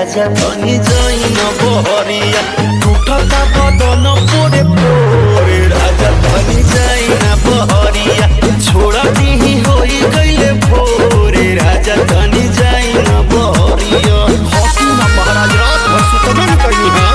राजा तनी जाई न बहरिया टूटता बदन पोरे पोरे राजा तनी जाई न बहरिया छोड़ा दी होई गइले भोरे राजा तनी जाई न बहरिया हॉकी ना महाराज रात भर सुतबे न कहीं है।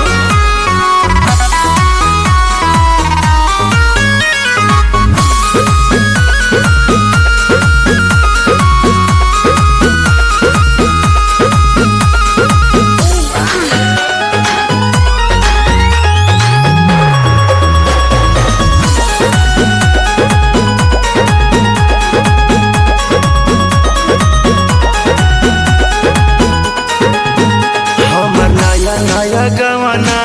गवाना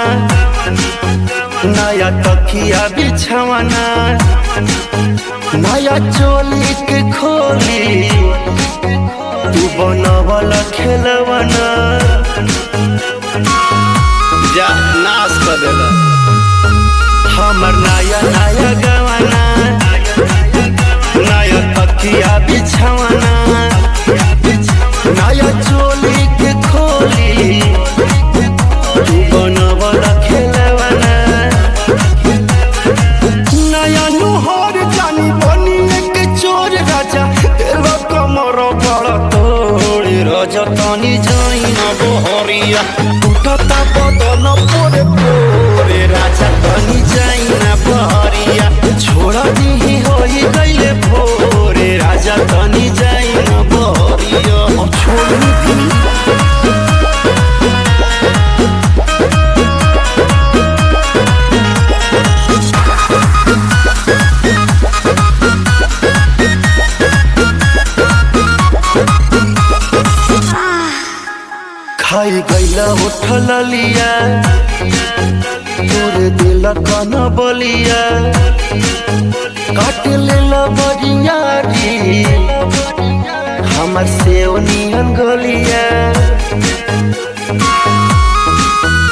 नया तकिया बिछवाना नया चोली के खोली तू बनवल खेलवाना जा नाश कर देला हमर नया नया गवाना नया तकिया बिछवाना नया चोली के खोली नया नुहर जानी बनी एक चोर राजा तेरा कमर बड़ा तोड़े राजा तनी जाई न बहरिया टूटता बदन पोरे पोरे राजा तनी जाई न बहरिया छोड़ा दी होई गइले भोरे राजा तनी जाई न बहरिया छोड़ दी खाई गैला उठल लिया तोरे दिल कन बलिया काट लेला बरिया री हमर सेव नियन गलिया